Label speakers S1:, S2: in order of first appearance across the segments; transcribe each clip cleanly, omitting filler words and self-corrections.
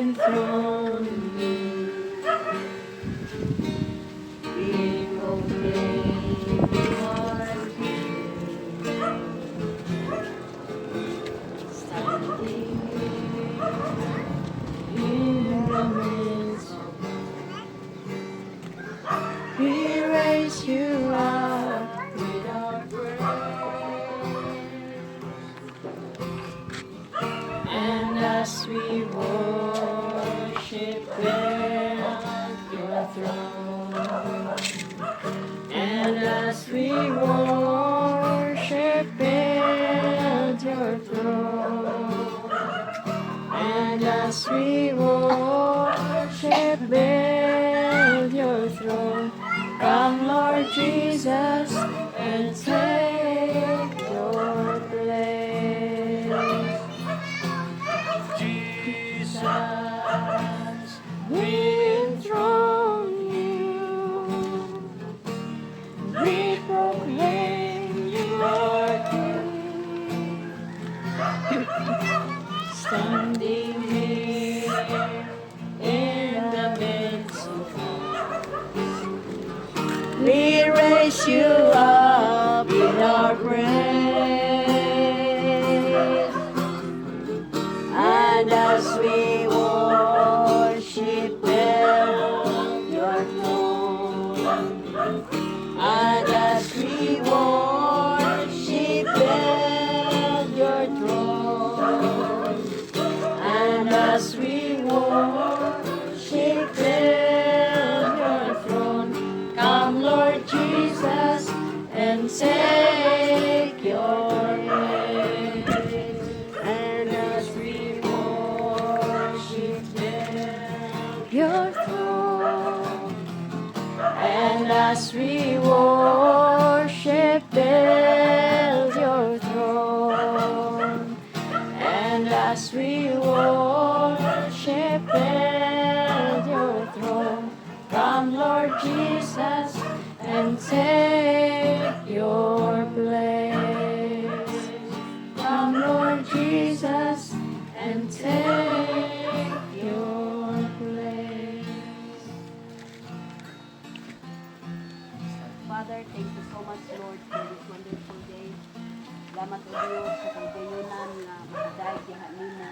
S1: enthrone you. We proclaim your name, standing in the midst of we raise you up with our praise, and as we worship at your throne, and as we worship at your throne, and as we worship at your throne, come, Lord Jesus, and take your place. Jesus, we enthrone you. We proclaim you are King. Standing here in the midst of we raise you up in our praise, and as we worship at your throne, and as we worship at your throne, and as we worship at your throne, come, Lord Jesus, and take your place. And as we worship at your throne, and as we worship at your throne, and as we worship at your throne, come, Lord Jesus, and take your place. Come, Lord Jesus, and take your place.
S2: Father, thank you so much, Lord, for this wonderful day. Salamat o Diyos sa kagayunan na makadahig diha nimo.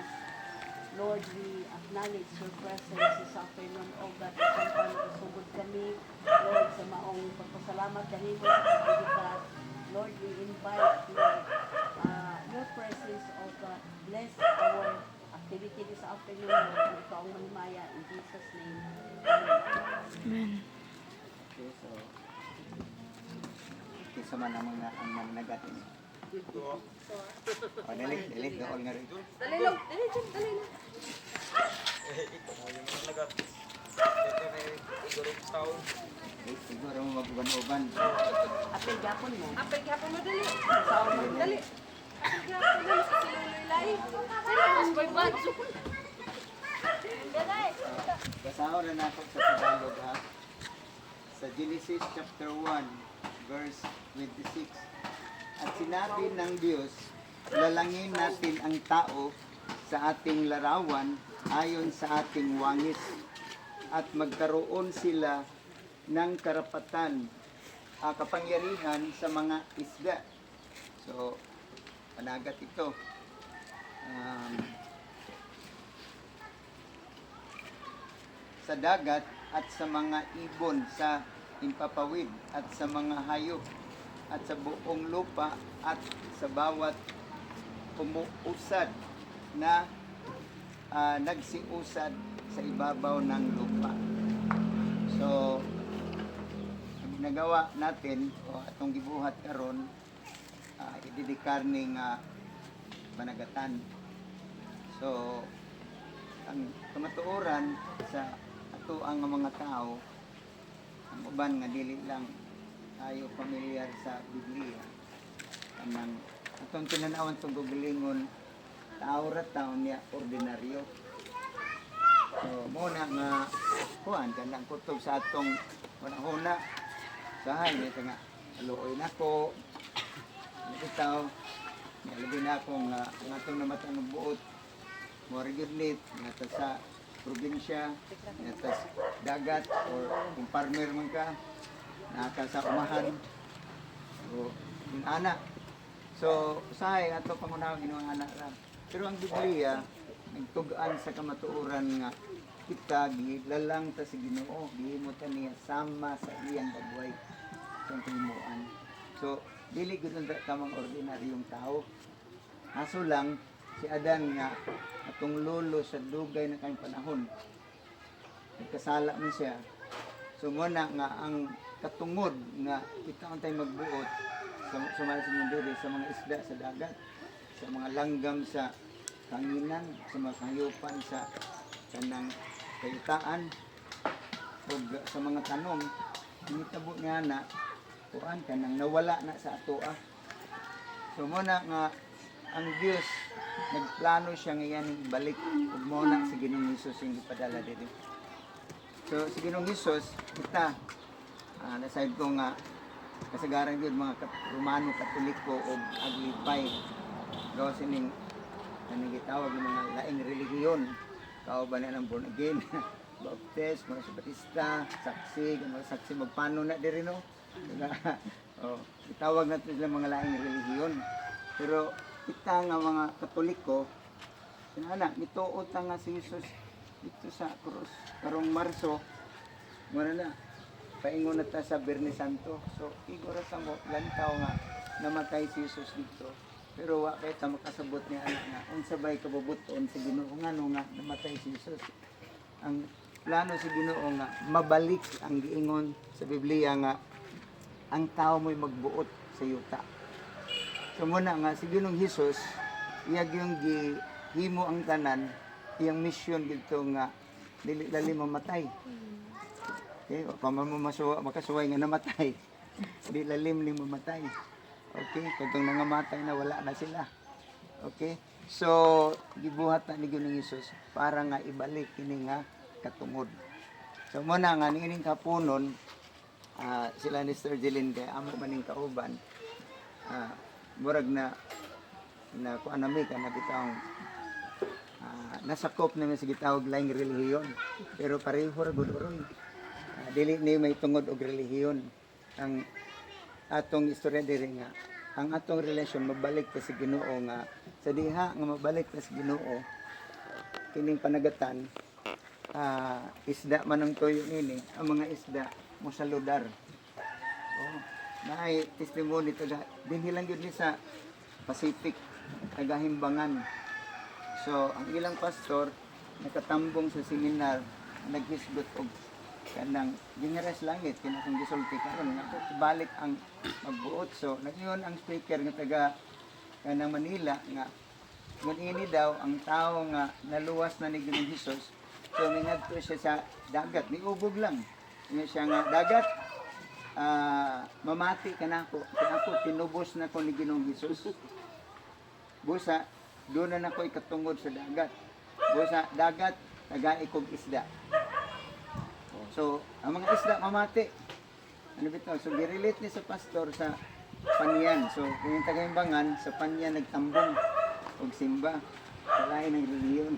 S2: Lord, we acknowledge your presence sa afternoon o God, sampan isugod kami, Lord, sa maong pagpasalamat kanimo sa pagkagitas. Lord, we invite your presence, O God. Bless our activity this afternoon, Lord, and ito ang manimaya in Jesus' name.
S1: Amen.
S3: Okay, so kisa man ang mga nagatin. Dali, doon nga rin.
S2: Dali lang, dali lang, dali lang.
S4: Ito mo yung nagat. Ito na sigurong taon.
S3: Siguro mo mag-uban-uban.
S2: Apel gapon mo.
S5: Apay gapon mo dali.
S2: Sa mo
S5: Dali. Apay gapon mo sa silulay. Mas boy badso. Dali.
S3: Basaho na natin sa Tagalog ha. Sa Genesis chapter 1, verse 26. At sinabi ng Diyos, lalangin natin ang tao sa ating larawan ayon sa ating wangis at magkaroon sila ng karapatan, kapangyarihan sa mga isda. So, panagat ito. Sa dagat at sa mga ibon sa impapawid at sa mga hayop at sa buong lupa at sa bawat umuusad na nagsiusad sa ibabaw ng lupa. So, ang ginagawa natin o atong gibuhat karon, ididikar ning managatan. So, ang kamatuoran sa ato ang mga tao, ang uban nga dili lang tayo pamilyar sa Biblia. Kanang atong tinanawan tong gugulingon, tao ra taon niya ordinaryo. So, muna nga kuan kanang kutob sa atong panahona. Sahay ni nga aluoy nako. Bitaw, nalabin na ako nga atong namatang buot. more good lit, nata sa probinsya, nata sa dagat, or kung farmer man ka, naka sa umahan, o yung anak. So, usahay, ato pangunahon yung anak lang. Pero ang Biblia, nagtugaan sa kamatuoran nga, kita, gilalang ta sa Ginoo, gihimo ta niya sama sa iyang bagway, sa kalimuan. So, dili gud ta tamang ordinaryong tao. Aso lang, si Adan nga, atong lolo sa dugay na kayong panahon, nagkasala man siya. So muna nga ang katungod nga kita ang tayo magbuot sumali sa mga diri, sa mga isda sa dagat, sa mga langgam sa kanginan, sa mga kahayupan sa kanang kayutaan, o sa mga tanong, hinitabo niya na kuan kanang nawala na sa atoa. So muna nga ang Dios nagplano siya ngayon ibalik ug muna sa Ginoong Hesus yung ipadala diri. So si Ginoong Hesus kita nasabi ko nga kasagaran yun mga Romano Katoliko o aglipay gawa sining kanang gitawag ng mga laing relihiyon kauban na ng born again baptist, mga sabatista, saksi, mga saksi magpano na diri no. Oh, itawag natin sila mga laing relihiyon. Pero kita nga mga Katoliko, sinana, mituot nga si Jesus dito sa krus. Karong Marso, muna na, paingon na ta sa Biyernes Santo. So, igora sa mo, lantaw nga, namatay si Jesus dito. Pero wa kay ta makasabot niya anak nga, unsabay kabubuton sa Ginoo nga no nga namatay si Jesus. Ang plano sa Ginoo nga, mabalik ang giingon sa Biblia nga, ang tao mo'y magbuot sa yuta. So muna nga, si Ginoong Hesus, iyag yung gihimo ang tanan, iyang mission dito nga, dili lali mamatay. Okay, o pa man mo makasuway nga namatay, di lalim ni mamatay. Okay, kung nangamatay na, wala na sila. Okay, so, gibuhat na ni Ginoong Hesus para nga ibalik kini nga katungod. So muna nga, niining kapunon, sila ni Sir Jeline kay amo maning kauban, murag na kuan nami ka na bitawng nasakop na sa gitawag laing relihiyon pero pareho ra gud oron. Dili ni may tungod og relihiyon ang atong istorya diri nga ang atong relasyon mabalik ta sa Ginoo nga sa diha nga mabalik ta sa Ginoo kining panagatan isda man ang toyo nini ang mga isda mo saludar. Oh, naay testimony taga dinhi lang gyud ni sa Pacific tagahimbangan. So ang ilang pastor nakatambong sa seminar naghisgot og kanang gingeres langit kinakong gisulti karon nga balik ang magbuot. So nagyon ang speaker nga taga kanang Manila nga ngun ini daw ang tao nga naluwas na ni Ginoong Hesus. So mingadto siya sa dagat, niubog lang. Nga siya nga dagat mamati ka na ako. Kaya ako tinubos na ko ni Ginoong Hesus. Busa, doon na ako ikatungod sa dagat. Busa, dagat, nagaikog isda. So, ang mga isda mamati. Ano bitaw? So, girelate ni sa pastor sa Panyan. So, yung tagaimbangan, sa Panyan nagtambong og simba. Kalain ng reliyon.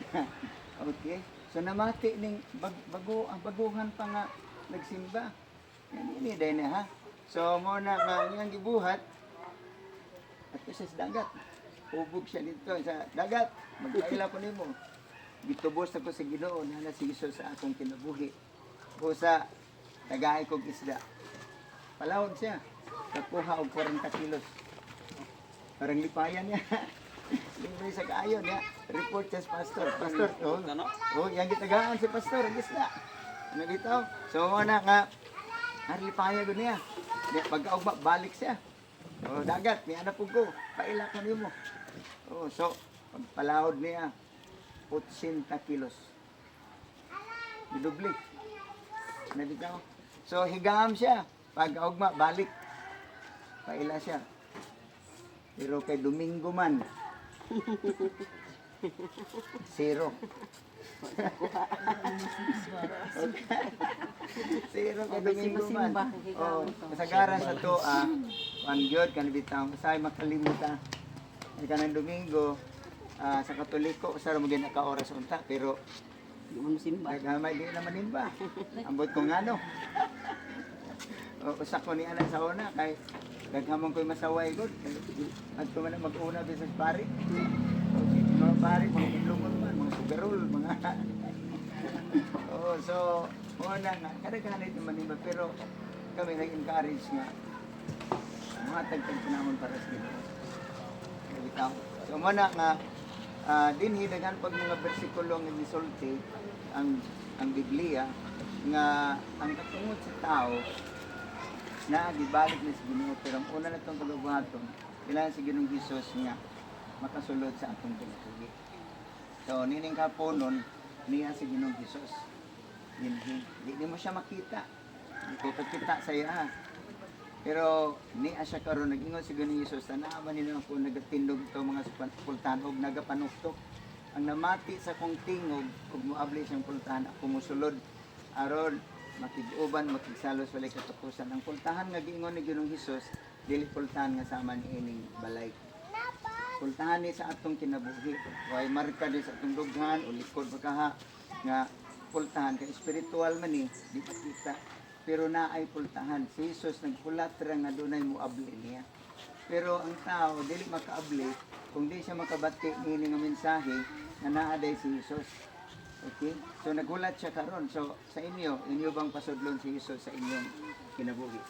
S3: Okay? So, namati ning baguhan pa nga nagsimba. Ini din ha. So mo na nga niyang gibuhat at siya sa dagat. Ubog siya dito sa dagat. Magkaila ko nimo. Gitubos ako sa Ginoo na si Jesus sa akong kinabuhi. Busa tagaay kog isda. Palawod siya. Nakuha og 40 kilos. Parang lipayan niya. Libre sa kaayo niya. Report sa pastor. Pastor, yang gitagaan si pastor ang isda. Ano bitaw? So mo na nga harlipaya ko niya. Pagkaugma, balik siya. O, dagat, may anak ko. Paila ka mo. O, so, pagpalahod niya, 80 kilos. Didubli. Nabitaw. So, higam siya. Pagkaugma, balik. Paila siya. Pero kay Domingo man, 0. Zero ka Domingo man. Oh, kasagaran sa to ang gyud kan bitang say makalimutan. Ay kanang Domingo sa Katoliko sa mo gina ka oras unta pero
S2: Di mo simba.
S3: nagamay di naman din ba? Ambot ko ngano. O usa ko ni ana sa una kay daghamon ko'y masaway gud. Adto man na mag-una bisag pari. Okay, mga pari, mga ilungon man, mga sugarol, mga so una nga kadaghan ito man ba pero kami nag-encourage nga mga tagtag panahon para sa Ginoo. Bitaw. So muna nga dinhi daghan pag mga bersikulo nga gisulti ang Biblia nga ang katungod sa tao na gibalik ni sa Ginoo pero ang una na itong pagbuhaton kailangan si Ginoong Hesus nga makasulod sa atong kinabuhi. So nining kaponon niya si Ginoong Hesus. Di mo siya makita. Di ko kita sa iya. Pero ni siya karon nag-ingon si Ginoong Hesus na naaman nila ako nagatindog ito mga pultahan o nagapanuktok. Ang namati sa kong tingog ug moabli siyang pultahan ako musulod aron makig-uban makigsalos walay katapusan. Ang pultahan nga giingon ni Ginoong Hesus dili pultahan nga sama ni ining balay. Pultahan ni sa atong kinabuhi. Way marka din sa atong dughan o likod bakaha nga pultahan kay espiritual man ni di makita. Pero naay pultahan. Si Jesus nagpulat ra nga dunay moabli niya. Pero ang tao dili makaabli kung di siya makabati niini nga mensahe na naaday si Jesus. Okay? So nagulat siya karon. So sa inyo bang pasudlon si Jesus sa inyong kinabuhi?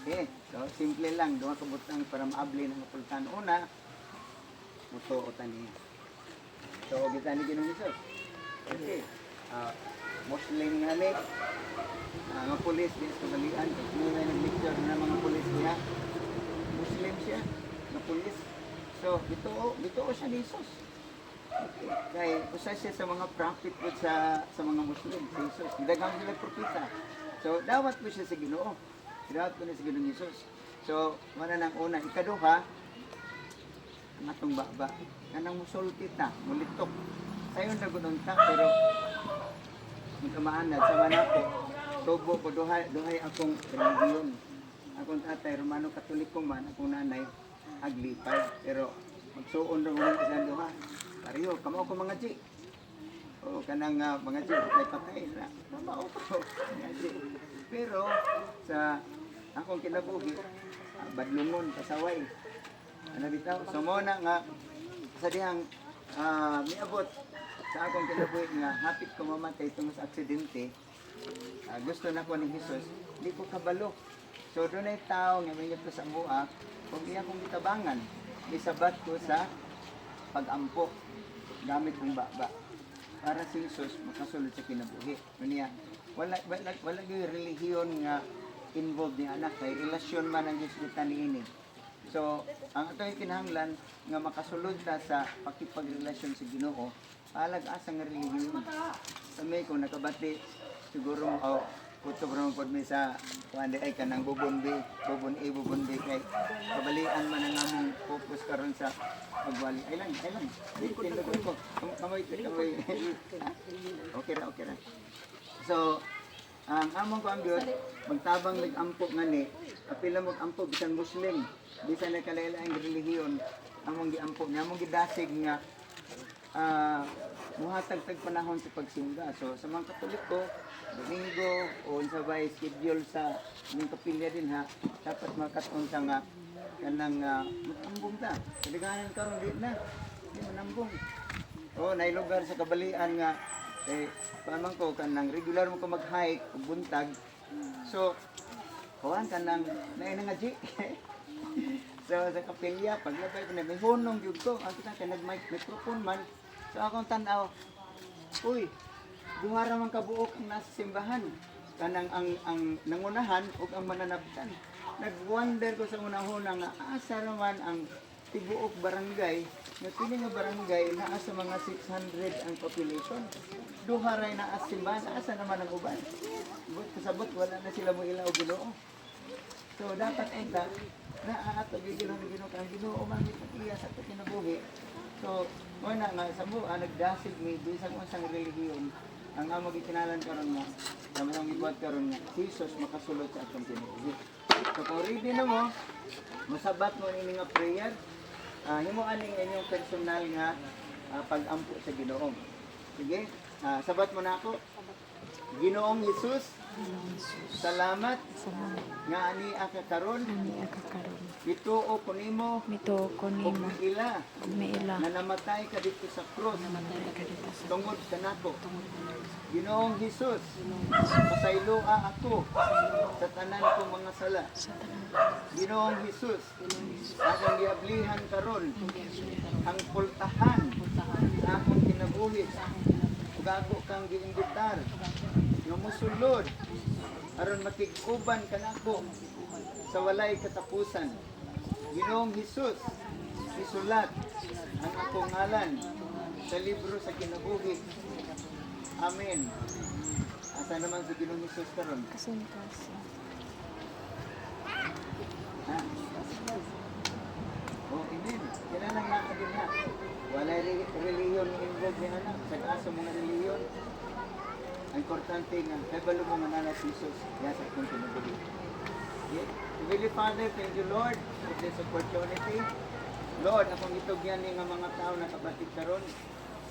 S3: Okay, so simple lang, duha ka butang para maabli ng pultahan. Una, muto o tani. So kita ni Ginoong Hesus. Okay. Muslim nga ni mga pulis diya sa balian. Kung may nag-lecture na mga pulis niya, Muslim siya, na pulis. So, bituo siya ni Jesus. Okay. Kaya usa siya sa mga prophet po sa mga Muslim, si Jesus. Daghang sila propeta. So, dawat po siya sa Ginoo. Dawat po na sa Ginoong Jesus. So, mana nang una, ikaduha, ang atong baba, kanang musulti ta, mulitok. Sayon na gununta, pero magkamaanad sa manako, tubo ko duhay akong religiyon. Akong tatay, Romano Katoliko man, akong nanay, aglipay. Pero magsuon rin mga isang duha. Pariyo, kamo ko mga G. O, kanang mga G, patay na. Mabao ko, mga G. Pero, sa akong kinabuhi, badlungon, pasaway. Ano bitaw? So, muna nga, sa dihang, miabot, sa akong kinabuhi nga hapit ko mamatay tungod sa aksidente, gusto na ko ni Jesus, di ko kabalo. So doon ay tao nga may ko sa buak, kung iya kong gitabangan, isabat ko sa pag-ampo gamit kong baba para si Jesus makasulod sa kinabuhi. Niya, wala yung relihiyon nga involved ni anak, kay relasyon man ang gisgutan ni ini. So, ang ito ay kinahanglan nga makasulod ta sa pakipagrelasyon sa Ginoo, palag-asa nga relihiyon. Sa may kung nakabati, siguro kuto bro pod mi sa kuande ay kanang bubon B kay kabalian man ang among focus karon sa pagwali. Ay lang. Tindog ko. Kamoy. Okay ra. So, ang among kuangyod magtabang nag-ampo ngani, apila mo ampo bisan Muslim, bisan nakalain-laing relihiyon, among giampo niya, among gidasig nga muhatag tag panahon sa pagsimba. So sa mga Katoliko, Domingo o sabay schedule sa mga kapilya din ha, dapat makatun sa nga kanang matambong ta. Kaliganan karon di na, di manambong. O nay lugar sa kabalian nga paano ko kanang regular mo ko mag-hike ug buntag. So kuan kanang nay nga G. So sa kapilya paglabay ko na may hunong gyud ko, ang kita kay nag-microphone man. So akong tan-aw, uy, duha ra man kabuok ang nasa simbahan. Kanang ang nangunahan ug ang mananabtan. Nag-wonder ko sa unahuna nga asa naman ang tibuok barangay, nga pili nga barangay naa sa mga 600 ang population. Duha ra na as simbahan, asa naman ang uban? But kasabot wala na sila mo ilaw Ginoo. So dapat enta naaatag Ginoo ni Ginoo kang Ginoo man iya sa kinabuhi. So, muna nga sa buha, nagdasig mi bisag unsang relihiyon ang among gikinalan karon nga sa mga gibuhat karon nga si Jesus makasulod sa atong kinabuhi. So kung ready na mo, masabat mo ini nga prayer himo aning inyong personal nga pag-ampo sa Ginoo. Sige, sabat mo na ako. Ginoong Hesus, salamat nga ani ka karon.
S1: Ani ka karon.
S3: Bituo ko nimo
S1: Mito ko
S3: ug
S1: nimo
S3: ila
S1: umiila
S3: na namatay ka dito sa cross
S1: ka dito sa
S3: tungod kanako. Ginoong Hesus, pasayloa ako sa tanan ko mga sala.
S1: tanan.
S3: Ginoong Hesus, akong giablihan karon ang pultahan sa akong kinabuhi. Ug ako kang giimbitar nga mosulod aron makig-uban kanako sa walay katapusan. Ginoong Hesus, isulat ang akong ngalan sa libro sa kinabuhi. Amen. Asa naman si Ginoong Hesus karon?
S1: Kasintasan.
S3: Ha? Oh, amen. Kailangan lang din ha. Wala reliyon involved ni anak. Sa kaso mga reliyon. Ang importante nga, kay balo mo mananat si Jesus. Yan sa kong kinabuhi. Yeah. Heavenly Father, thank you Lord for this opportunity. Lord, akong itugyan ni nga mga tao na kabatid karon.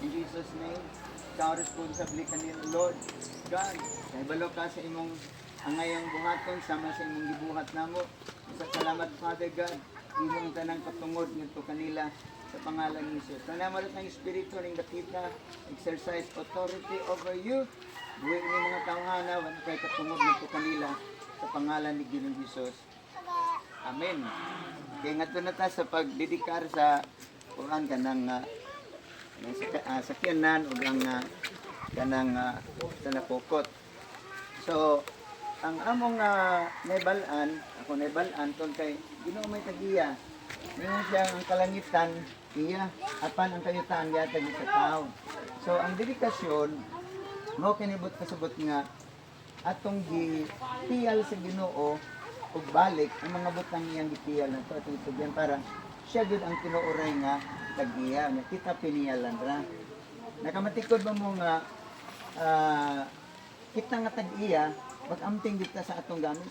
S3: In Jesus' name, ikaw responsable kanila, Lord. God, kay balo ka sa imong angayang buhaton sama sa imong gibuhat namo. Sa salamat Father God, imong tanang katungod nito kanila sa pangalan ni Jesus. Salamat ng Espiritu ng dakita, exercise authority over you. Buhay ni mga tawhana, wala kay katungod nito kanila sa pangalan ni Ginoong Jesus. Amen. Kaya nga na ta sa pagdedikar sa Quran kanang sakyanan o ang kanang sanakukot. So, ang among naibalaan, ako naibalaan ton kay Ginoo may tagiya. Ngayon siya ang kalangitan, iya, apan ang kayutaan yatag sa tao. So, ang dedikasyon, mo kinibot kasabot nga, atong gitiyal sa Ginoo ug balik ang mga butang iyang gitiyal na to atong itugyan para siya gid ang tinuoray nga tagiya na kita piniyalan ra. Nakamatikod ba mo nga kita nga tag-iya pag amting kita sa atong gamit?